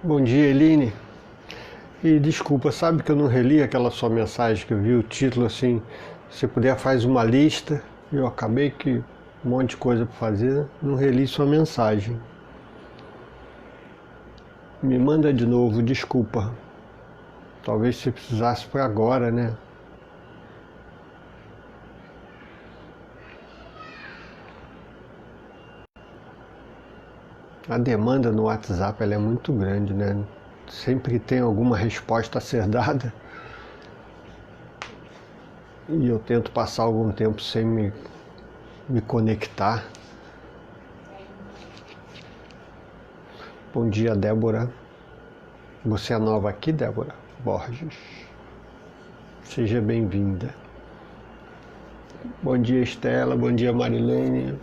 Bom dia, Eline. E desculpa, sabe que eu não reli aquela sua mensagem que eu vi o título assim, se puder faz uma lista, e eu acabei que um monte de coisa para fazer, não reli sua mensagem. Me manda de novo, desculpa. Talvez você precisasse para agora, né? A demanda no WhatsApp ela é muito grande, né? Sempre tem alguma resposta a ser dada. E eu tento passar algum tempo sem me conectar. Bom dia, Débora. Você é nova aqui, Débora Borges? Seja bem-vinda. Bom dia, Estela. Bom dia, Marilene.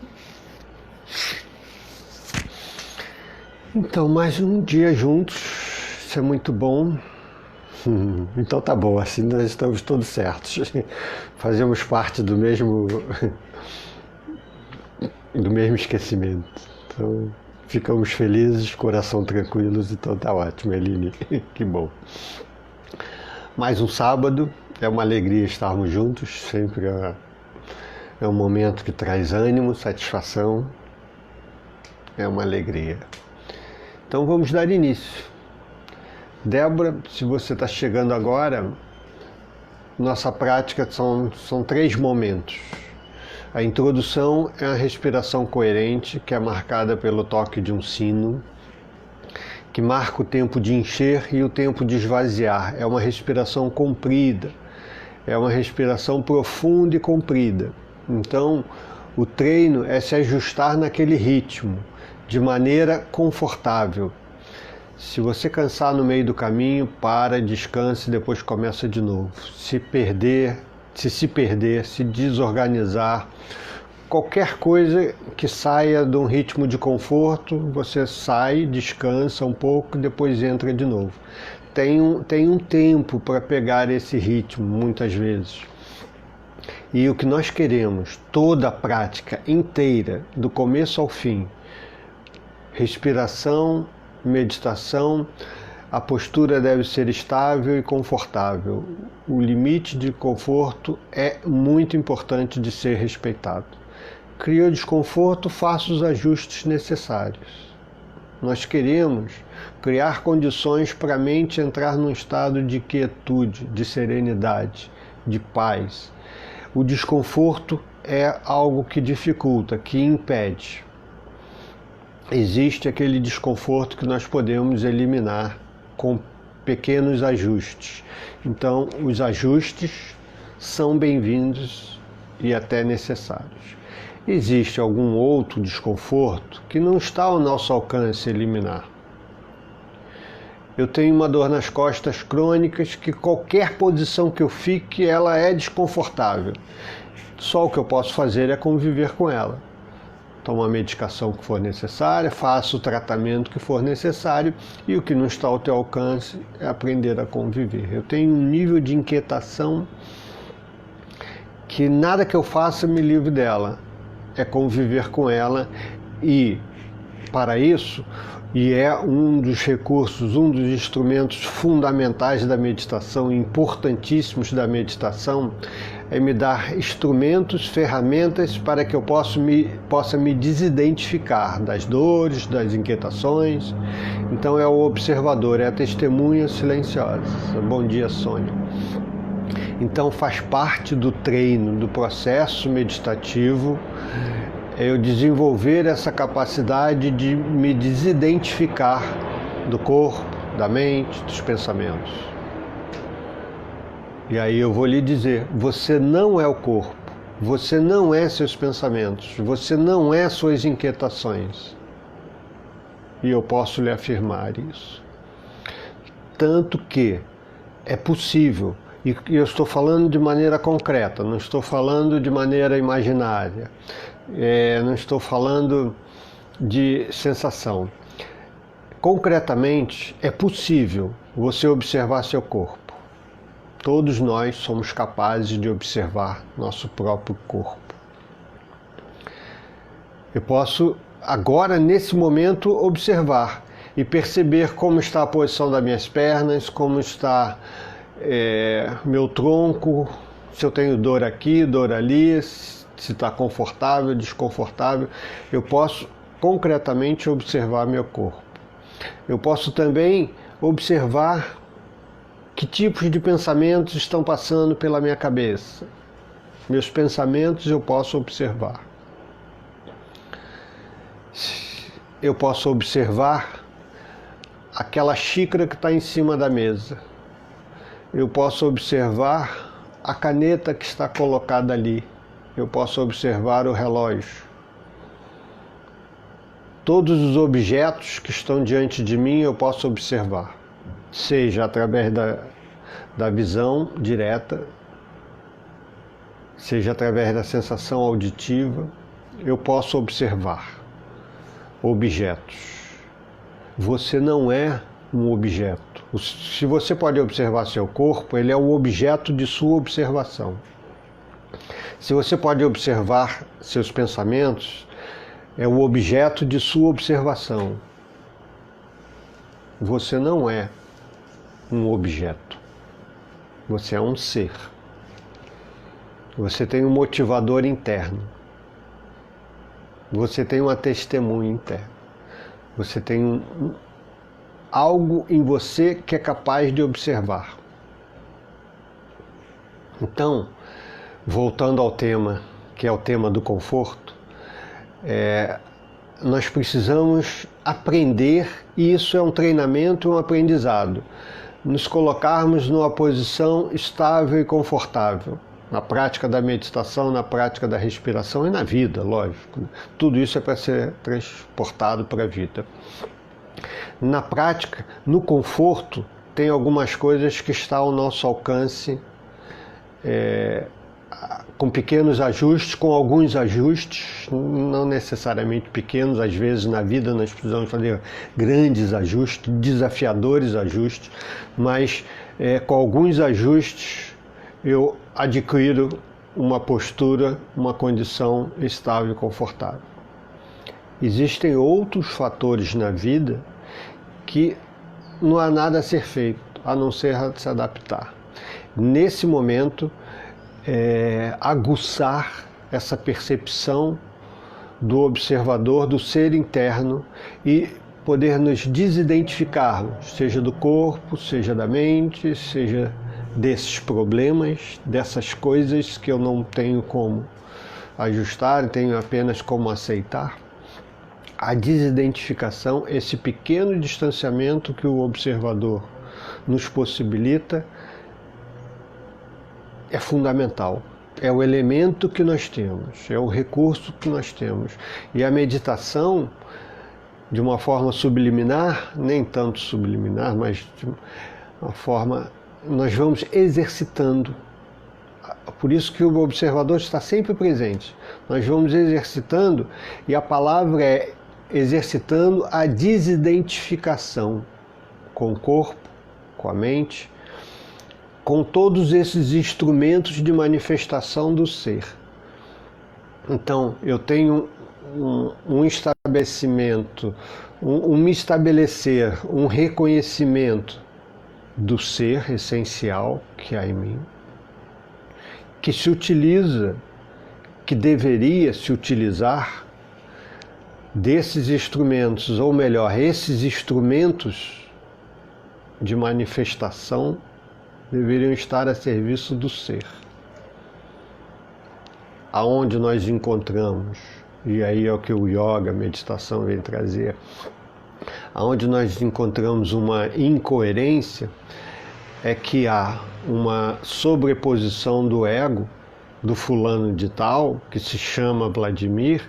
Então, mais um dia juntos. Isso é muito bom. Então tá bom, assim nós estamos todos certos. Fazemos parte do mesmo esquecimento. Então, ficamos felizes, coração tranquilos, então tá ótimo, Eline. Que bom. Mais um sábado, é uma alegria estarmos juntos, sempre é um momento que traz ânimo, satisfação, é uma alegria. Então vamos dar início. Débora, se você está chegando agora, nossa prática são 3 momentos. A introdução é a respiração coerente, que é marcada pelo toque de um sino, que marca o tempo de encher e o tempo de esvaziar. É uma respiração comprida, é uma respiração profunda e comprida. Então, o treino é se ajustar naquele ritmo, de maneira confortável. Se você cansar no meio do caminho, para, descanse e depois começa de novo. Se perder, se desorganizar, qualquer coisa que saia de um ritmo de conforto, você sai, descansa um pouco e depois entra de novo. Tem um tempo para pegar esse ritmo, muitas vezes. E o que nós queremos, toda a prática inteira, do começo ao fim, respiração, meditação, a postura deve ser estável e confortável. O limite de conforto é muito importante de ser respeitado. Criou desconforto, faça os ajustes necessários. Nós queremos criar condições para a mente entrar num estado de quietude, de serenidade, de paz. O desconforto é algo que dificulta, que impede. Existe aquele desconforto que nós podemos eliminar com pequenos ajustes. Então, os ajustes são bem-vindos e até necessários. Existe algum outro desconforto que não está ao nosso alcance eliminar. Eu tenho uma dor nas costas crônicas que qualquer posição que eu fique, ela é desconfortável. Só o que eu posso fazer é conviver com ela. Tomo a medicação que for necessária, faço o tratamento que for necessário e o que não está ao teu alcance é aprender a conviver. Eu tenho um nível de inquietação que nada que eu faça me livre dela. É conviver com ela e, para isso, e é um dos recursos, um dos instrumentos fundamentais da meditação, importantíssimos da meditação, é me dar instrumentos, ferramentas para que eu possa me desidentificar das dores, das inquietações. Então é o observador, é a testemunha silenciosa. Bom dia, Sônia. Então faz parte do treino, do processo meditativo, eu desenvolver essa capacidade de me desidentificar do corpo, da mente, dos pensamentos. E aí eu vou lhe dizer, você não é o corpo, você não é seus pensamentos, você não é suas inquietações. E eu posso lhe afirmar isso. Tanto que é possível, e eu estou falando de maneira concreta, não estou falando de maneira imaginária, não estou falando de sensação. Concretamente, é possível você observar seu corpo. Todos nós somos capazes de observar nosso próprio corpo. Eu posso, agora, nesse momento, observar. e perceber como está a posição das minhas pernas, como está meu tronco, se eu tenho dor aqui, dor ali, se está confortável, desconfortável. Eu posso concretamente observar meu corpo. Eu posso também observar que tipos de pensamentos estão passando pela minha cabeça. Meus pensamentos eu posso observar. Eu posso observar aquela xícara que está em cima da mesa. Eu posso observar a caneta que está colocada ali. Eu posso observar o relógio. Todos os objetos que estão diante de mim eu posso observar, seja através da visão direta, seja através da sensação auditiva, eu posso observar objetos. Você não é um objeto. Se você pode observar seu corpo, ele é o objeto de sua observação. Se você pode observar seus pensamentos, é o objeto de sua observação. Você não é um objeto. Você é um ser. Você tem um motivador interno. Você tem uma testemunha interna. Você tem algo em você que é capaz de observar. Então, voltando ao tema, que é o tema do conforto, nós precisamos aprender, e isso é um treinamento e um aprendizado, nos colocarmos numa posição estável e confortável, na prática da meditação, na prática da respiração e na vida, lógico. Tudo isso é para ser transportado para a vida. Na prática, no conforto, tem algumas coisas que estão ao nosso alcance, com pequenos ajustes, com alguns ajustes, não necessariamente pequenos. Às vezes na vida nós precisamos fazer grandes ajustes, desafiadores ajustes, mas com alguns ajustes eu adquiro uma postura, uma condição estável e confortável. Existem outros fatores na vida que não há nada a ser feito, a não ser se adaptar. Nesse momento, aguçar essa percepção do observador, do ser interno, e poder nos desidentificarmos, seja do corpo, seja da mente, seja desses problemas, dessas coisas que eu não tenho como ajustar, tenho apenas como aceitar. A desidentificação, esse pequeno distanciamento que o observador nos possibilita, é fundamental. É o elemento que nós temos, é o recurso que nós temos. E a meditação, de uma forma subliminar, nem tanto subliminar, mas de uma forma, nós vamos exercitando. Por isso que o observador está sempre presente. Nós vamos exercitando, e a palavra é exercitando a desidentificação com o corpo, com a mente, com todos esses instrumentos de manifestação do ser. Então, eu tenho um estabelecimento, me estabelecer, um reconhecimento do ser essencial que há em mim, que se utiliza, que deveria se utilizar desses instrumentos, ou melhor, esses instrumentos de manifestação deveriam estar a serviço do ser. Aonde nós encontramos, e aí é o que o yoga, a meditação vem trazer, aonde nós encontramos uma incoerência, é que há uma sobreposição do ego, do fulano de tal, que se chama Vladimir,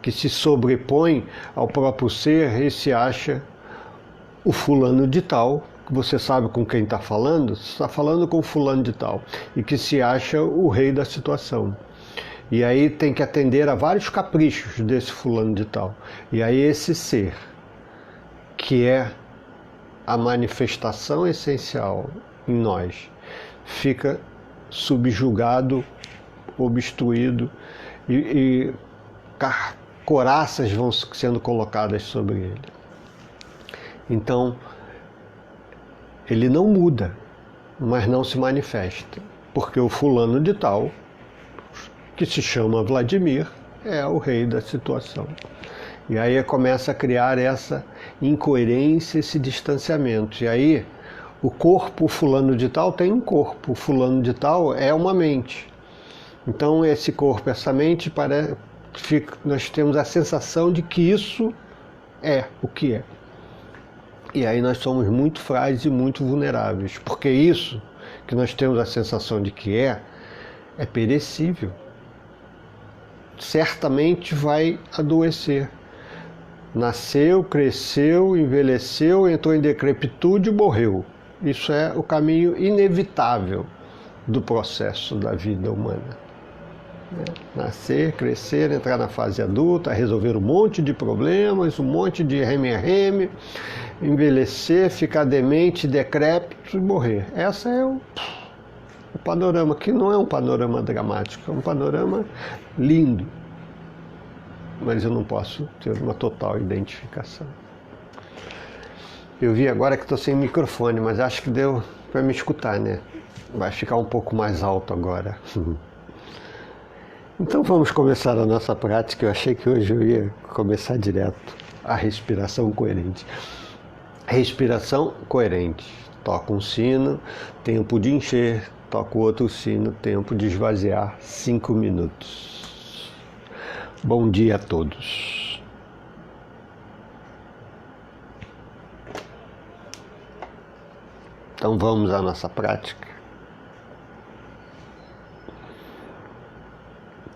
que se sobrepõe ao próprio ser e se acha o fulano de tal. Você sabe com quem está falando? Você está falando com o fulano de tal, e que se acha o rei da situação. E aí tem que atender a vários caprichos desse fulano de tal. E aí esse ser, que é a manifestação essencial em nós, fica subjugado, obstruído, e coraças vão sendo colocadas sobre ele. Então, ele não muda, mas não se manifesta, porque o fulano de tal, que se chama Vladimir, é o rei da situação. E aí começa a criar essa incoerência, esse distanciamento. E aí o corpo, o fulano de tal tem um corpo, o fulano de tal é uma mente. Então esse corpo, essa mente, nós temos a sensação de que isso é o que é. E aí nós somos muito frágeis e muito vulneráveis, porque isso que nós temos a sensação de que é perecível. Certamente vai adoecer. Nasceu, cresceu, envelheceu, entrou em decrepitude e morreu. Isso é o caminho inevitável do processo da vida humana. Nascer, crescer, entrar na fase adulta, resolver um monte de problemas, um monte de reme-reme, envelhecer, ficar demente, decrépito e morrer. Esse é o panorama, que não é um panorama dramático, é um panorama lindo. Mas eu não posso ter uma total identificação. Eu vi agora que estou sem microfone, mas acho que deu para me escutar, né? Vai ficar um pouco mais alto agora. Então vamos começar a nossa prática. Eu achei que hoje eu ia começar direto. A respiração coerente. Respiração coerente. Toca um sino, tempo de encher. Toca o outro sino, tempo de esvaziar, 5 minutos. Bom dia a todos. Então vamos à nossa prática.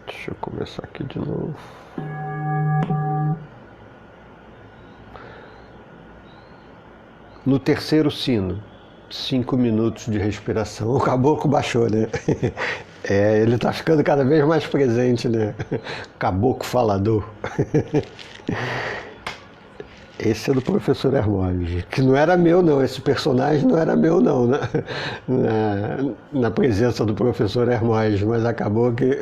Deixa eu começar aqui de novo. No terceiro sino, 5 minutos de respiração. O caboclo baixou, né? Ele tá ficando cada vez mais presente, né? Caboclo falador. Esse é do professor Hermógenes, que não era meu não, esse personagem não era meu não, né? na presença do professor Hermógenes, mas acabou que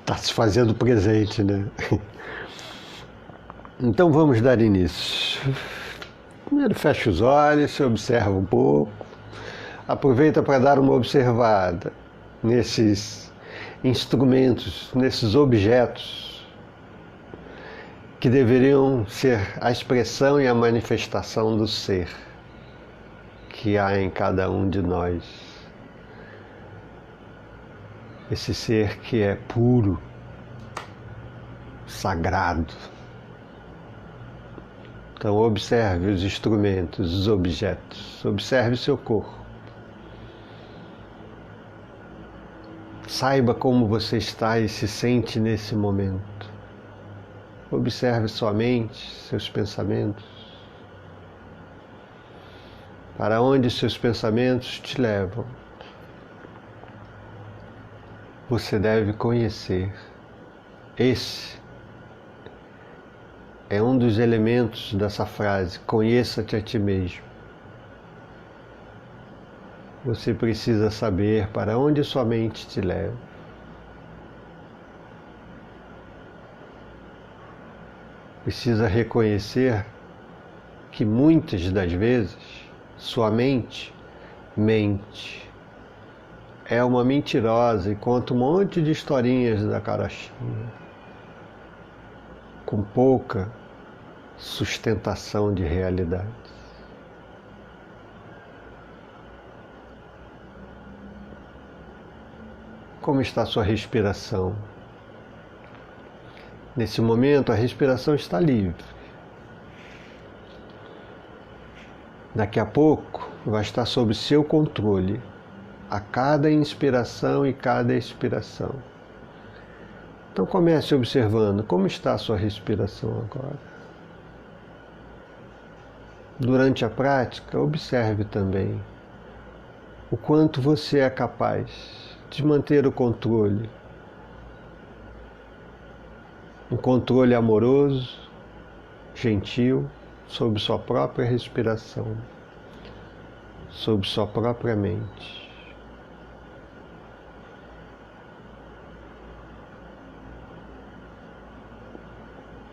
está se fazendo presente, né? Então vamos dar início. Primeiro fecha os olhos, se observa um pouco, aproveita para dar uma observada nesses instrumentos, nesses objetos que deveriam ser a expressão e a manifestação do ser que há em cada um de nós. Esse ser que é puro, sagrado. Então observe os instrumentos, os objetos, observe o seu corpo. Saiba como você está e se sente nesse momento. Observe sua mente, seus pensamentos. Para onde seus pensamentos te levam? Você deve conhecer. Esse é um dos elementos dessa frase, conheça-te a ti mesmo. Você precisa saber para onde sua mente te leva. Precisa reconhecer que muitas das vezes sua mente mente. É uma mentirosa e conta um monte de historinhas da carochinha, com pouca sustentação de realidade. Como está a sua respiração? Nesse momento, a respiração está livre. Daqui a pouco, vai estar sob seu controle, a cada inspiração e cada expiração. Então comece observando como está a sua respiração agora. Durante a prática, observe também o quanto você é capaz de manter o controle. Um controle amoroso, gentil, sobre sua própria respiração, sobre sua própria mente.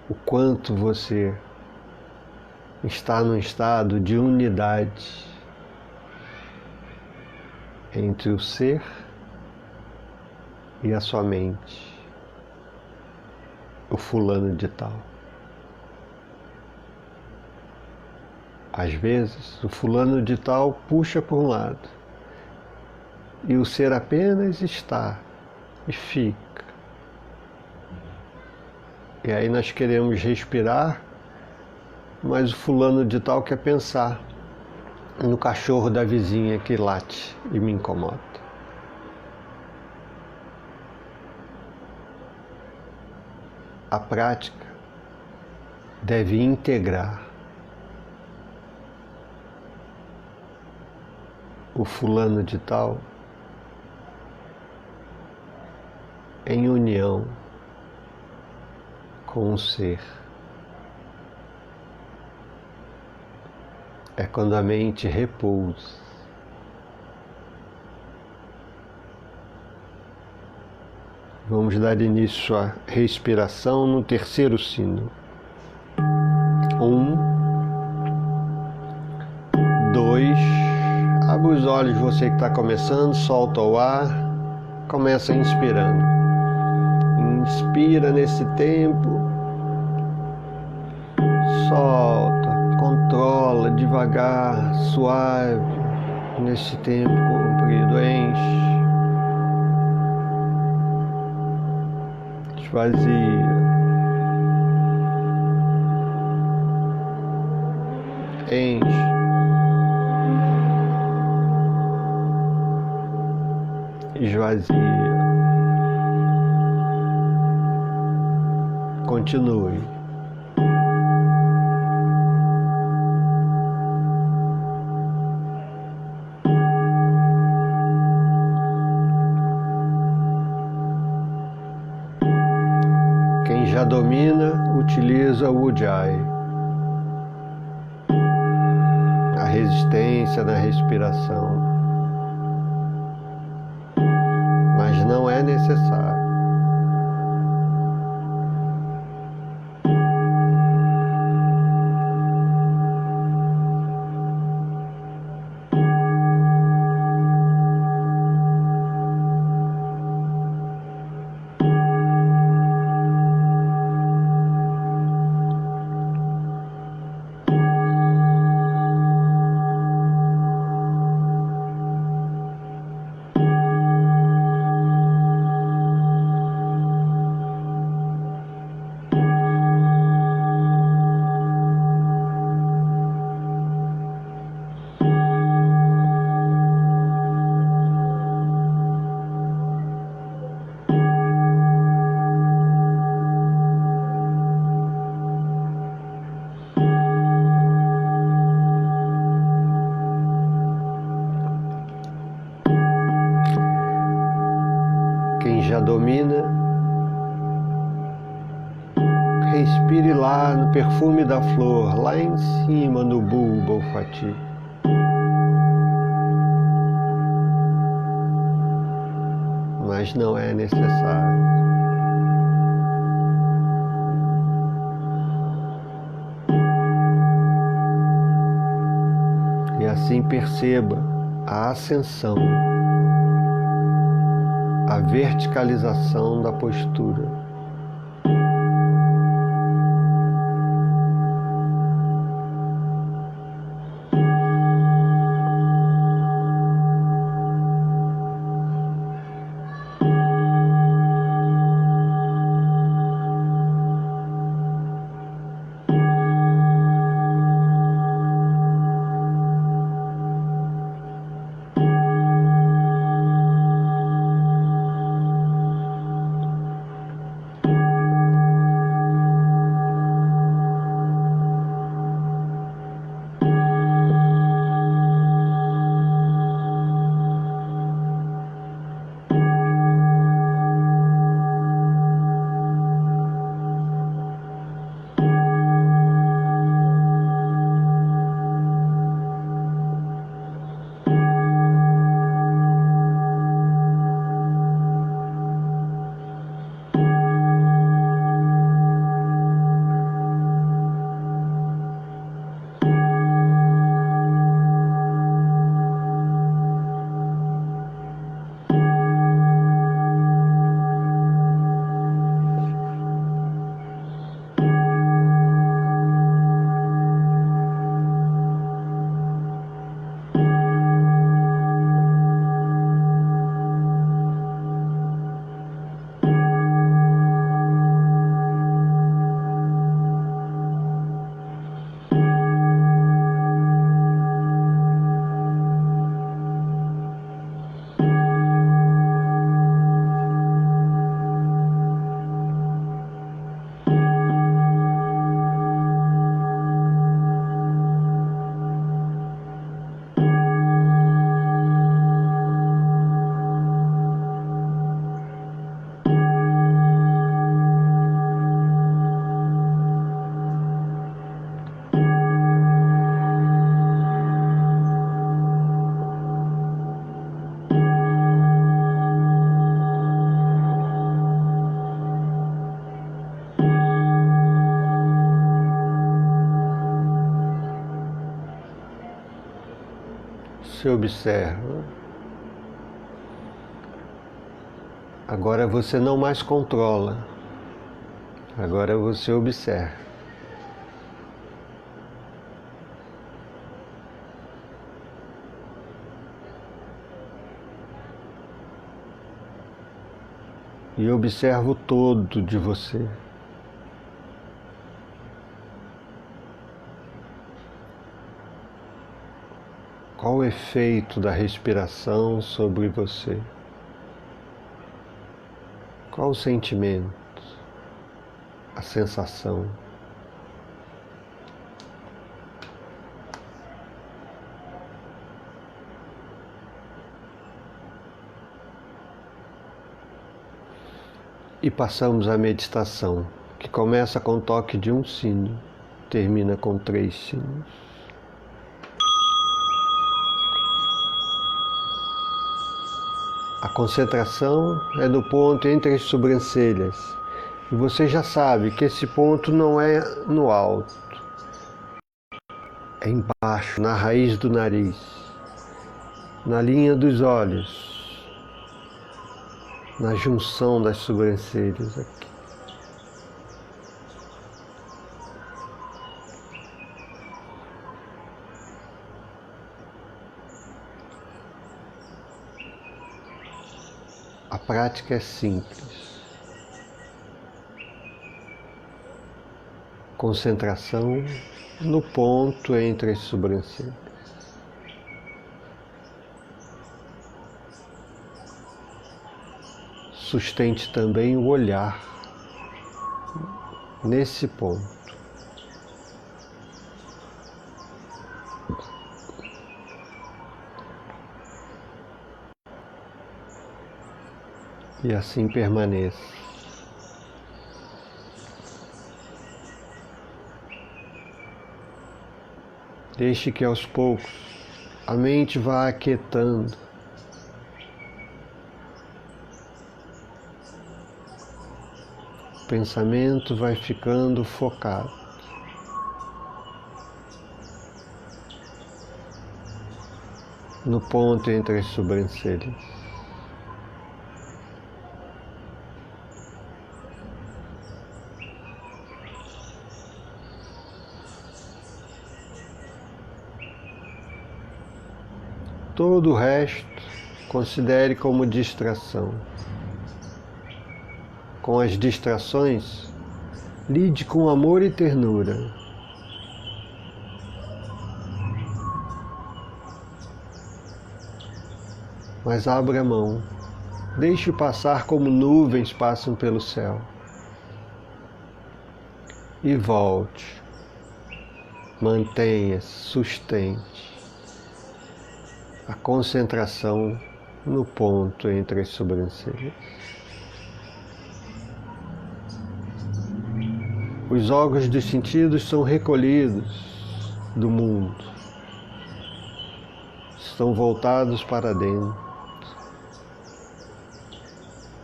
O quanto você está num estado de unidade entre o ser e a sua mente, o fulano de tal. Às vezes, o fulano de tal puxa por um lado e o ser apenas está e fica. E aí nós queremos respirar, mas o fulano de tal quer pensar no cachorro da vizinha que late e me incomoda. A prática deve integrar o fulano de tal em união com o ser. É quando a mente repousa. Vamos dar início à respiração no terceiro sino. 1, 2, abre os olhos, você que está começando, solta o ar, começa inspirando. Inspira nesse tempo, solta, controla devagar, suave, nesse tempo comprido, enche. Esvazia, enche, esvazia, continue. Já domina, utiliza o Ujjayi, a resistência na respiração, mas não é necessário. Já domina, respire lá no perfume da flor, lá em cima no bulbo olfativo. Mas não é necessário. E assim perceba a ascensão, a verticalização da postura. você observa. Agora você não mais controla. Agora você observa. E observa o todo de você. Qual o efeito da respiração sobre você? Qual o sentimento? A sensação? E passamos à meditação, que começa com o toque de um sino, termina com 3 sinos. A concentração é no ponto entre as sobrancelhas, e você já sabe que esse ponto não é no alto, é embaixo, na raiz do nariz, na linha dos olhos, na junção das sobrancelhas aqui. A prática é simples. Concentração no ponto entre as sobrancelhas. Sustente também o olhar nesse ponto. E assim permaneça. Deixe que aos poucos a mente vá aquietando. O pensamento vai ficando focado. No ponto entre as sobrancelhas. Todo o resto, considere como distração. Com as distrações, lide com amor e ternura. Mas abra a mão, deixe passar como nuvens passam pelo céu. E volte, mantenha-se, sustente a concentração no ponto entre as sobrancelhas. Os órgãos dos sentidos são recolhidos do mundo, estão voltados para dentro.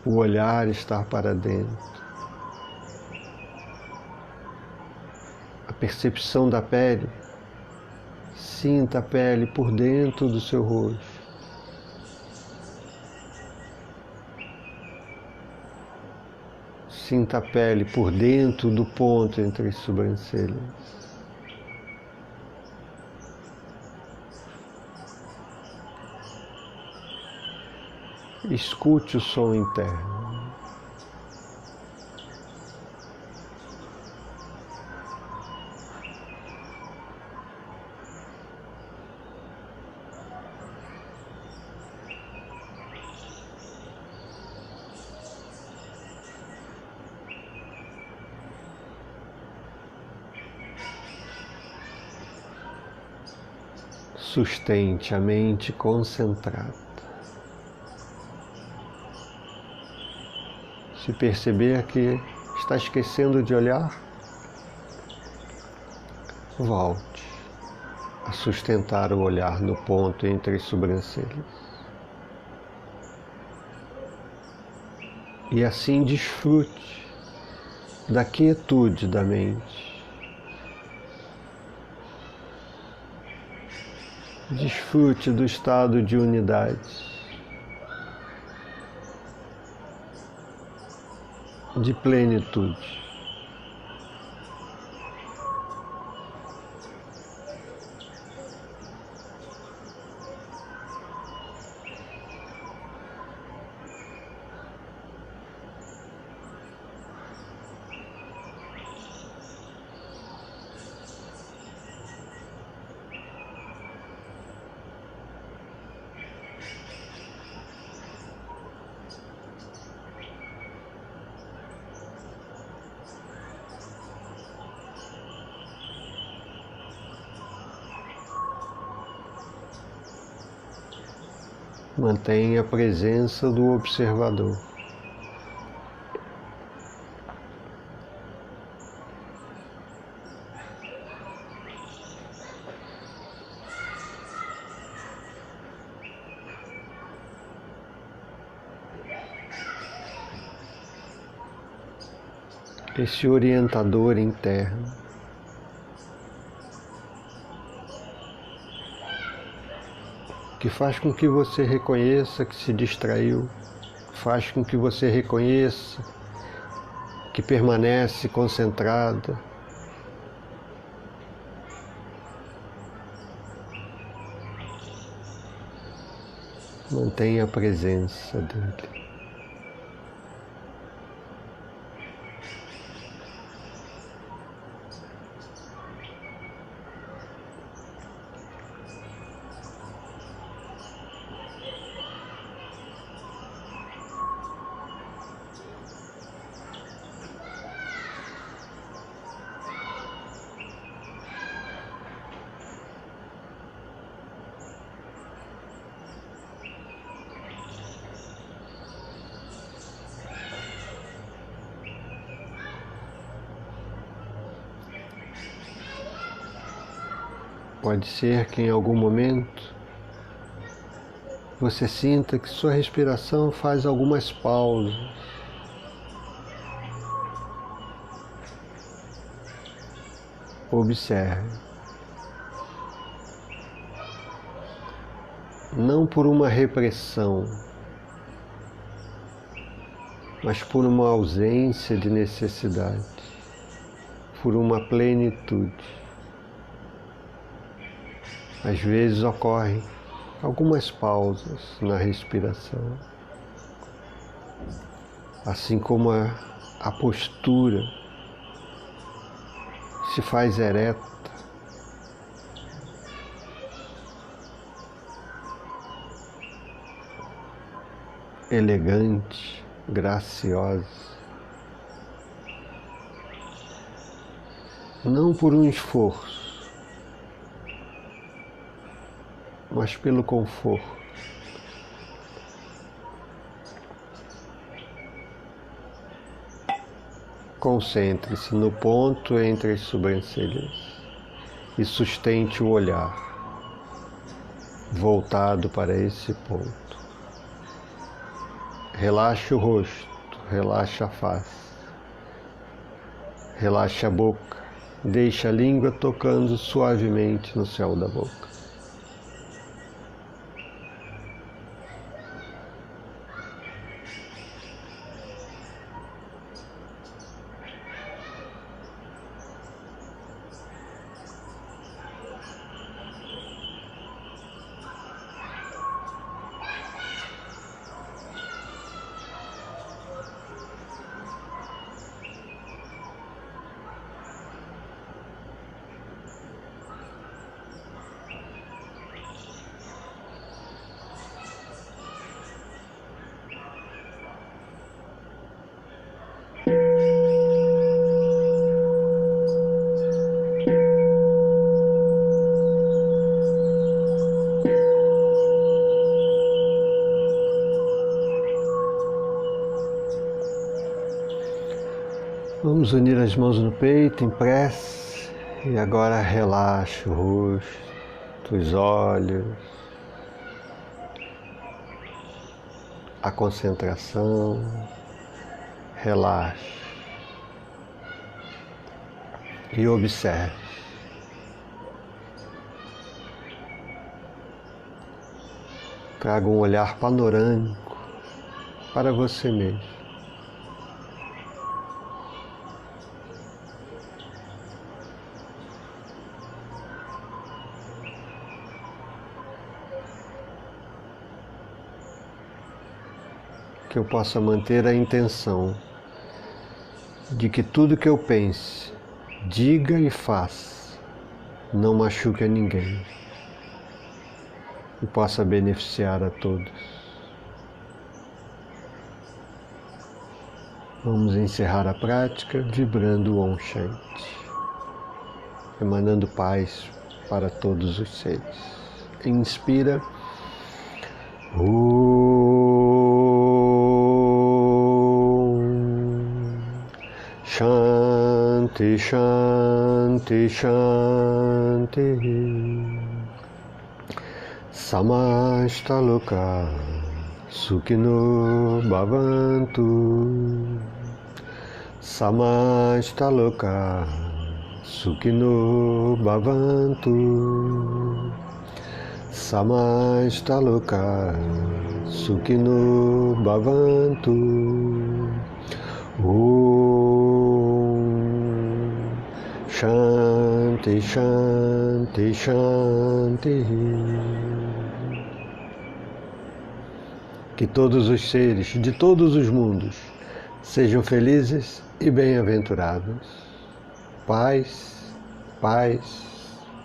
O olhar está para dentro. A percepção da pele. Sinta a pele por dentro do seu rosto. Sinta a pele por dentro do ponto entre as sobrancelhas. Escute o som interno. Sustente a mente concentrada. Se perceber que está esquecendo de olhar, volte a sustentar o olhar no ponto entre as sobrancelhas. E assim desfrute da quietude da mente. Desfrute do estado de unidade, de plenitude. Mantenha a presença do observador. Esse orientador interno. Que faz com que você reconheça que se distraiu, faz com que você reconheça que permanece concentrada. Mantenha a presença dele. Pode ser que em algum momento você sinta que sua respiração faz algumas pausas. Observe. Não por uma repressão, mas por uma ausência de necessidade, por uma plenitude. Às vezes ocorrem algumas pausas na respiração, assim como a postura se faz ereta, elegante, graciosa, não por um esforço, mas pelo conforto. Concentre-se no ponto entre as sobrancelhas e sustente o olhar voltado para esse ponto. Relaxe o rosto, relaxe a face, relaxe a boca, deixe a língua tocando suavemente no céu da boca. Vamos unir as mãos no peito em prece e agora relaxe o rosto, os olhos, a concentração, relaxe e observe. Traga um olhar panorâmico para você mesmo. Que eu possa manter a intenção de que tudo que eu pense, diga e faça não machuque a ninguém e possa beneficiar a todos. Vamos encerrar a prática vibrando o Om Shanti, emanando paz para todos os seres. Inspira. Shanti, Shanti, Shanti. Samasta Loka Sukhino Bhavantu. Samasta Loka Sukhino Bhavantu. Samasta Loka Sukhino Bhavantu. Shanti, Shanti, Shanti. Que todos os seres de todos os mundos sejam felizes e bem-aventurados. Paz, paz,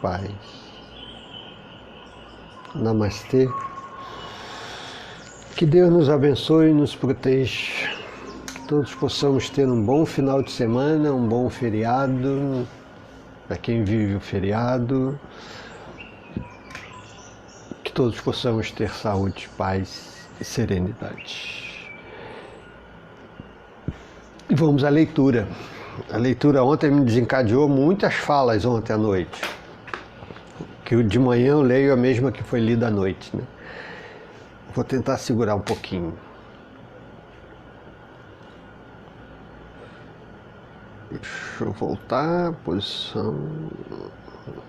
paz. Namastê. Que Deus nos abençoe e nos proteja. Que todos possamos ter um bom final de semana, um bom feriado. Para quem vive o feriado, que todos possamos ter saúde, paz e serenidade. E vamos à leitura. A leitura ontem me desencadeou muitas falas ontem à noite. Que de manhã eu leio a mesma que foi lida à noite, né? Vou tentar segurar um pouquinho. Deixa eu voltar, posição,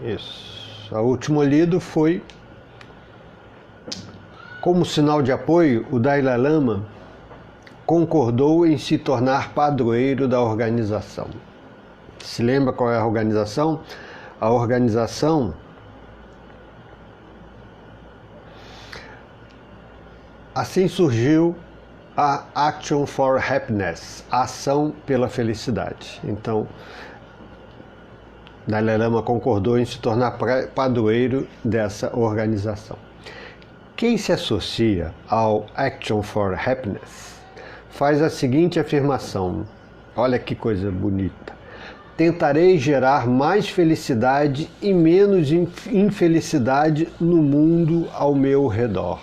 isso. O último lido foi: como sinal de apoio, o Dalai Lama concordou em se tornar padroeiro da organização. Se lembra qual é a organização? A organização assim surgiu a Action for Happiness, a ação pela felicidade. Então, Dalai Lama concordou em se tornar padroeiro dessa organização. Quem se associa ao Action for Happiness faz a seguinte afirmação, olha que coisa bonita: tentarei gerar mais felicidade e menos infelicidade no mundo ao meu redor.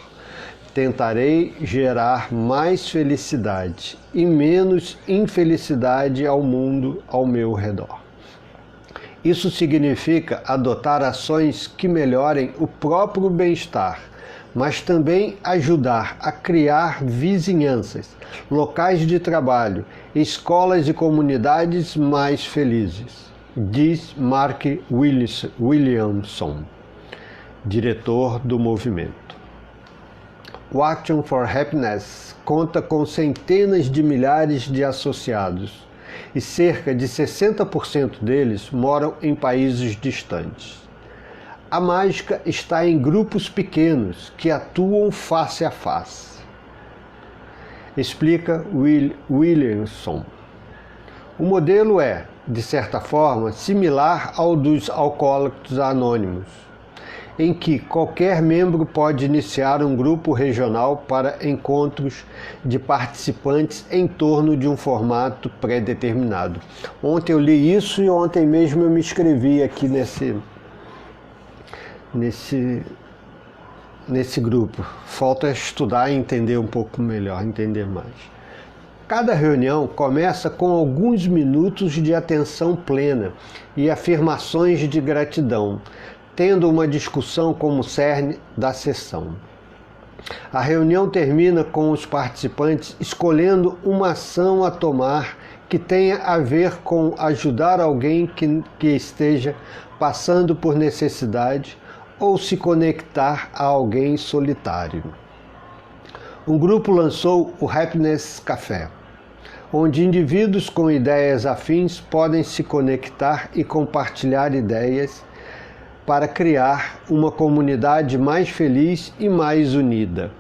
Tentarei gerar mais felicidade e menos infelicidade ao mundo ao meu redor. Isso significa adotar ações que melhorem o próprio bem-estar, mas também ajudar a criar vizinhanças, locais de trabalho, escolas e comunidades mais felizes, diz Mark Williamson, diretor do movimento. O Action for Happiness conta com centenas de milhares de associados e cerca de 60% deles moram em países distantes. A mágica está em grupos pequenos que atuam face a face, explica Williamson. O modelo é, de certa forma, similar ao dos Alcoólicos Anônimos, em que qualquer membro pode iniciar um grupo regional para encontros de participantes em torno de um formato pré-determinado. Ontem eu li isso e ontem mesmo eu me inscrevi aqui nesse grupo. Falta estudar e entender um pouco melhor, entender mais. Cada reunião começa com alguns minutos de atenção plena e afirmações de gratidão, tendo uma discussão como cerne da sessão. A reunião termina com os participantes escolhendo uma ação a tomar que tenha a ver com ajudar alguém que esteja passando por necessidade ou se conectar a alguém solitário. um grupo lançou o Happiness Café, onde indivíduos com ideias afins podem se conectar e compartilhar ideias para criar uma comunidade mais feliz e mais unida.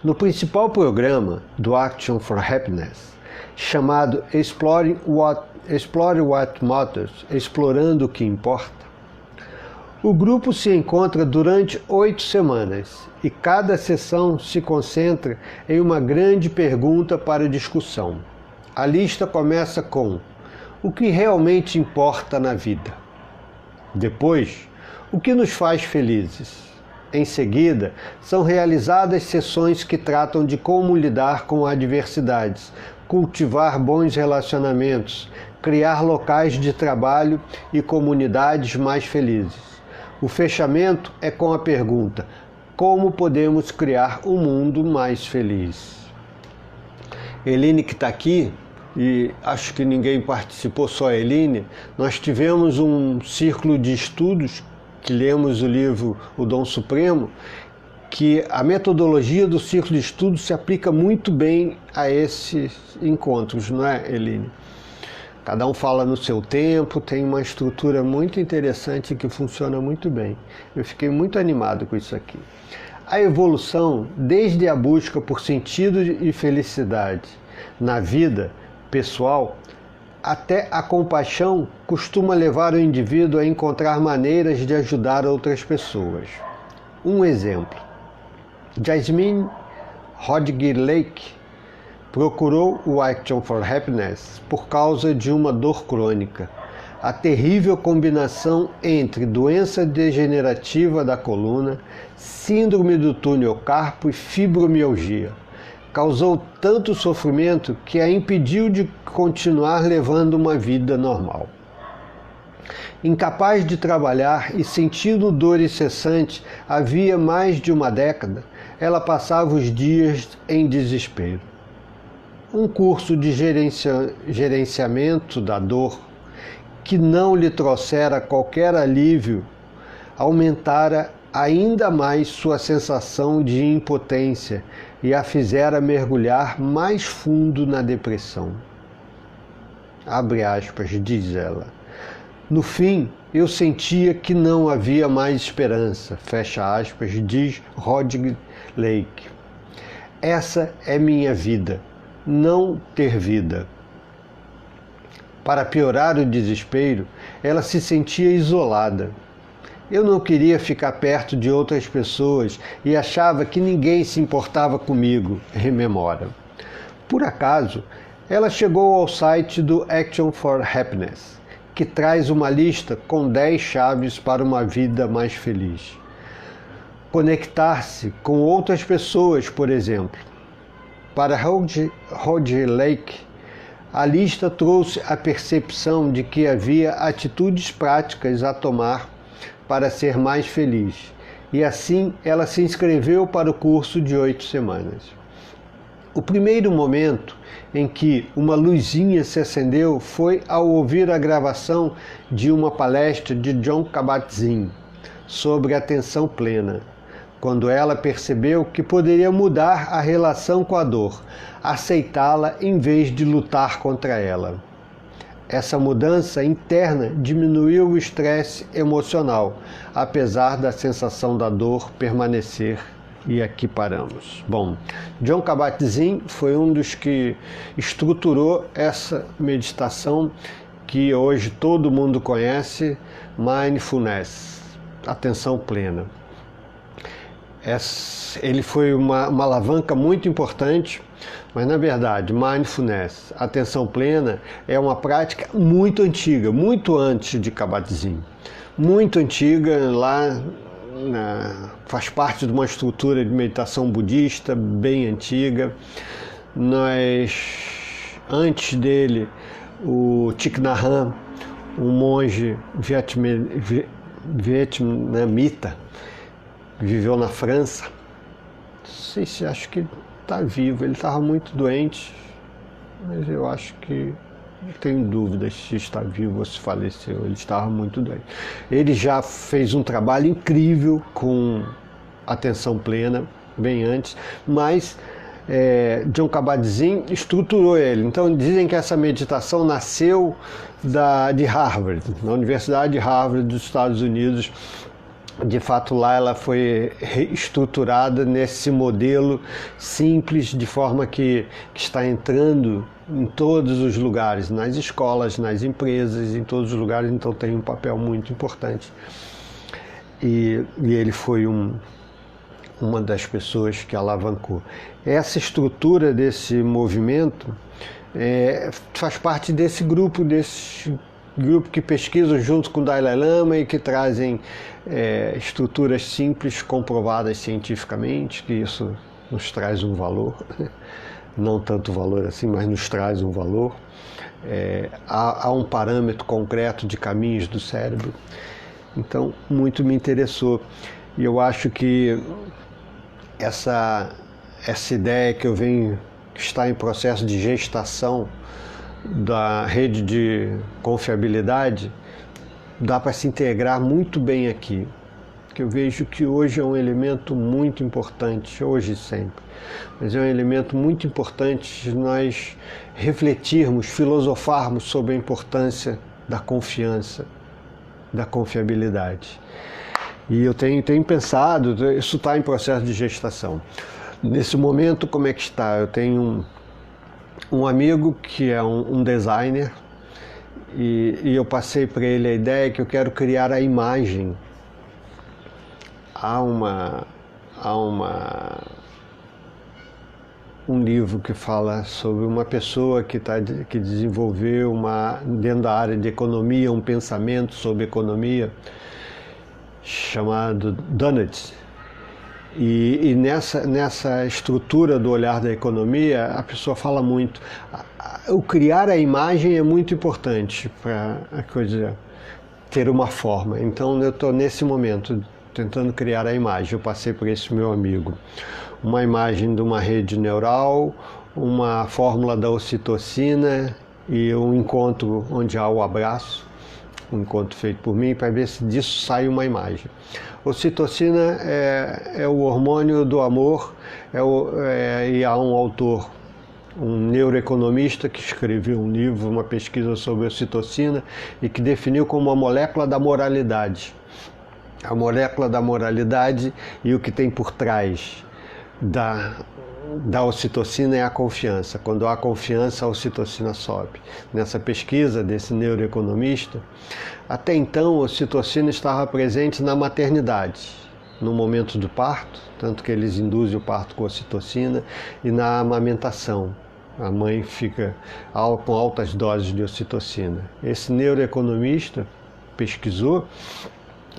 No principal programa do Action for Happiness, chamado Explore What Matters, Explorando o que Importa, o grupo se encontra durante 8 semanas e cada sessão se concentra em uma grande pergunta para discussão. A lista começa com: o que realmente importa na vida? Depois, o que nos faz felizes? Em seguida, são realizadas sessões que tratam de como lidar com adversidades, cultivar bons relacionamentos, criar locais de trabalho e comunidades mais felizes. O fechamento é com a pergunta: como podemos criar um mundo mais feliz? Eline, que está aqui, e acho que ninguém participou, só a Eline, nós tivemos um círculo de estudos, que lemos o livro O Dom Supremo, que a metodologia do círculo de estudos se aplica muito bem a esses encontros, não é, Eline? Cada um fala no seu tempo, tem uma estrutura muito interessante que funciona muito bem. Eu fiquei muito animado com isso aqui. A evolução, desde a busca por sentido e felicidade na vida pessoal, até a compaixão, costuma levar o indivíduo a encontrar maneiras de ajudar outras pessoas. Um exemplo: Jasmine Rodrigues-Lake procurou o Action for Happiness por causa de uma dor crônica. A terrível combinação entre doença degenerativa da coluna, síndrome do túnel carpo e fibromialgia causou tanto sofrimento que a impediu de continuar levando uma vida normal. Incapaz de trabalhar e sentindo dor incessante havia mais de uma década, ela passava os dias em desespero. Um curso de gerenciamento da dor, que não lhe trouxera qualquer alívio, aumentara ainda mais sua sensação de impotência e a fizera mergulhar mais fundo na depressão. Abre aspas, diz ela. No fim, eu sentia que não havia mais esperança, fecha aspas, diz Rodrigues-Lake. Essa é minha vida. Não ter vida. Para piorar o desespero, ela se sentia isolada. Eu não queria ficar perto de outras pessoas e achava que ninguém se importava comigo, rememora. Por acaso, ela chegou ao site do Action for Happiness, que traz uma lista com 10 chaves para uma vida mais feliz. Conectar-se com outras pessoas, por exemplo. Para Rodrigues-Lake, a lista trouxe a percepção de que havia atitudes práticas a tomar para ser mais feliz, e assim ela se inscreveu para o curso de 8 semanas. O primeiro momento em que uma luzinha se acendeu foi ao ouvir a gravação de uma palestra de Jon Kabat-Zinn sobre atenção plena, quando ela percebeu que poderia mudar a relação com a dor, aceitá-la em vez de lutar contra ela. Essa mudança interna diminuiu o estresse emocional, apesar da sensação da dor permanecer. E aqui paramos. Bom, Jon Kabat-Zinn foi um dos que estruturou essa meditação que hoje todo mundo conhece, Mindfulness, atenção plena. Ele foi uma alavanca muito importante, mas na verdade, Mindfulness, atenção plena, é uma prática muito antiga, muito antes de Kabat-Zinn. Muito antiga, faz parte de uma estrutura de meditação budista bem antiga. Antes dele, o Thich Nhat Hanh, um monge vietnamita, viveu na França. Não sei se acho que está vivo, ele estava muito doente, mas eu acho que não tenho dúvidas se está vivo ou se faleceu, ele estava muito doente. Ele já fez um trabalho incrível com atenção plena, bem antes, mas Jon Kabat-Zinn estruturou ele. Então dizem que essa meditação nasceu de Harvard, na Universidade de Harvard dos Estados Unidos. De fato, lá ela foi estruturada nesse modelo simples, de forma que está entrando em todos os lugares, nas escolas, nas empresas, em todos os lugares, então tem um papel muito importante. E ele foi uma das pessoas que alavancou. Essa estrutura desse movimento faz parte desse grupo que pesquisam junto com o Dalai Lama e que trazem estruturas simples, comprovadas cientificamente, que isso nos traz um valor, não tanto valor assim, mas nos traz um valor. Há um parâmetro concreto de caminhos do cérebro. Então, muito me interessou. E eu acho que essa ideia que está em processo de gestação da rede de confiabilidade, dá para se integrar muito bem aqui, que eu vejo que hoje é um elemento muito importante, hoje e sempre, mas é um elemento muito importante nós refletirmos, filosofarmos sobre a importância da confiança, da confiabilidade. E eu tenho pensado, isso está em processo de gestação. Nesse momento, como é que está? Eu tenho um amigo que é um designer e eu passei para ele a ideia que eu quero criar a imagem. Há um livro que fala sobre uma pessoa que desenvolveu dentro da área de economia, um pensamento sobre economia chamado Donuts. E nessa estrutura do olhar da economia, a pessoa fala muito. O criar a imagem é muito importante para a coisa ter uma forma. Então eu estou nesse momento tentando criar a imagem. Eu passei por esse meu amigo. Uma imagem de uma rede neural, uma fórmula da ocitocina e um encontro onde há o abraço, um encontro feito por mim, para ver se disso sai uma imagem. Ocitocina é o hormônio do amor, e há um autor, um neuroeconomista que escreveu um livro, uma pesquisa sobre ocitocina e que definiu como a molécula da moralidade. A molécula da moralidade e o que tem por trás da ocitocina é a confiança. Quando há confiança, a ocitocina sobe. Nessa pesquisa desse neuroeconomista, até então a ocitocina estava presente na maternidade, no momento do parto, tanto que eles induzem o parto com ocitocina, e na amamentação. A mãe fica com altas doses de ocitocina. Esse neuroeconomista pesquisou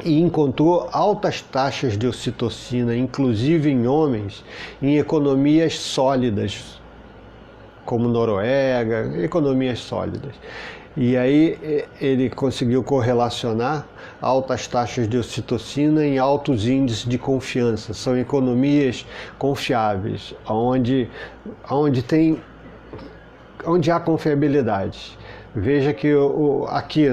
e encontrou altas taxas de ocitocina, inclusive em homens, em economias sólidas, como Noruega, economias sólidas. E aí ele conseguiu correlacionar altas taxas de ocitocina em altos índices de confiança. São economias confiáveis, onde há confiabilidade. Veja que aqui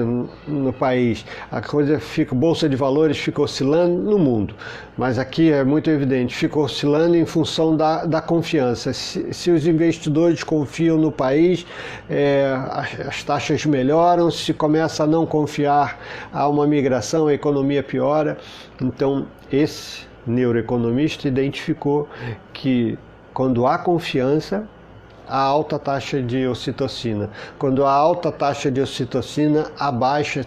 no país a coisa bolsa de valores fica oscilando no mundo, mas aqui é muito evidente, fica oscilando em função da confiança. Se os investidores confiam no país, as taxas melhoram. Se começa a não confiar, há uma migração, a economia piora. Então esse neuroeconomista identificou que quando há confiança, a alta taxa de ocitocina. Quando há alta taxa de ocitocina, há baixa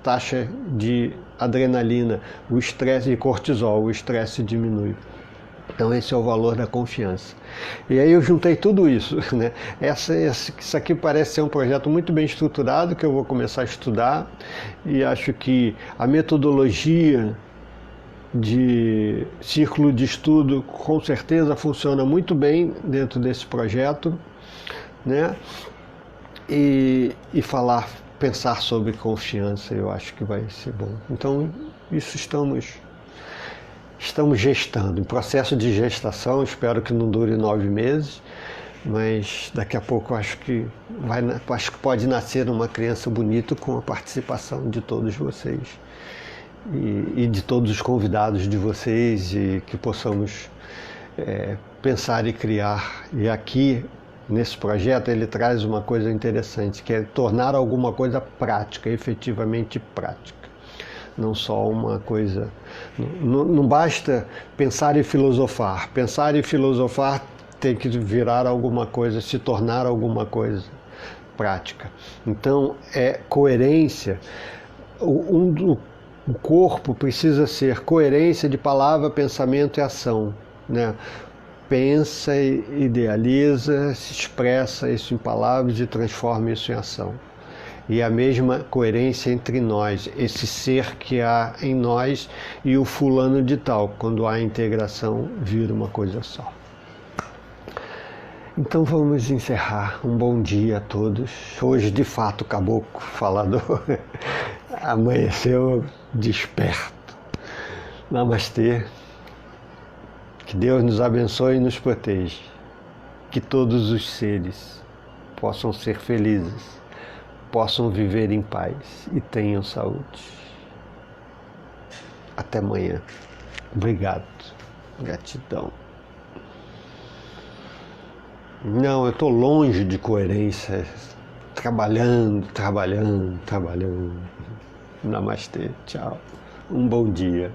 taxa de adrenalina, o estresse e cortisol, o estresse diminui. Então esse é o valor da confiança. E aí eu juntei tudo isso, né? Isso aqui parece ser um projeto muito bem estruturado, que eu vou começar a estudar, e acho que a metodologia de círculo de estudo com certeza funciona muito bem dentro desse projeto, né? E pensar sobre confiança, eu acho que vai ser bom. Então isso estamos gestando, em processo de gestação. Espero que não dure 9 meses, mas daqui a pouco acho que pode nascer uma criança bonita com a participação de todos vocês. E de todos os convidados de vocês, e que possamos pensar e criar. E aqui, nesse projeto, ele traz uma coisa interessante, que é tornar alguma coisa prática, efetivamente prática. Não só uma coisa... Não basta pensar e filosofar. Pensar e filosofar tem que virar alguma coisa, se tornar alguma coisa prática. Então, coerência. O corpo precisa ser coerência de palavra, pensamento e ação, né? Pensa, idealiza, se expressa isso em palavras e transforma isso em ação. E a mesma coerência entre nós, esse ser que há em nós e o fulano de tal. Quando há integração, vira uma coisa só. Então vamos encerrar. Um bom dia a todos. Hoje, de fato, o caboclo falador amanheceu desperto. Namastê. Que Deus nos abençoe e nos proteja. Que todos os seres possam ser felizes, possam viver em paz e tenham saúde. Até amanhã. Obrigado. Gratidão. Não, eu estou longe de coerência. Trabalhando. Namastê. Tchau. Um bom dia.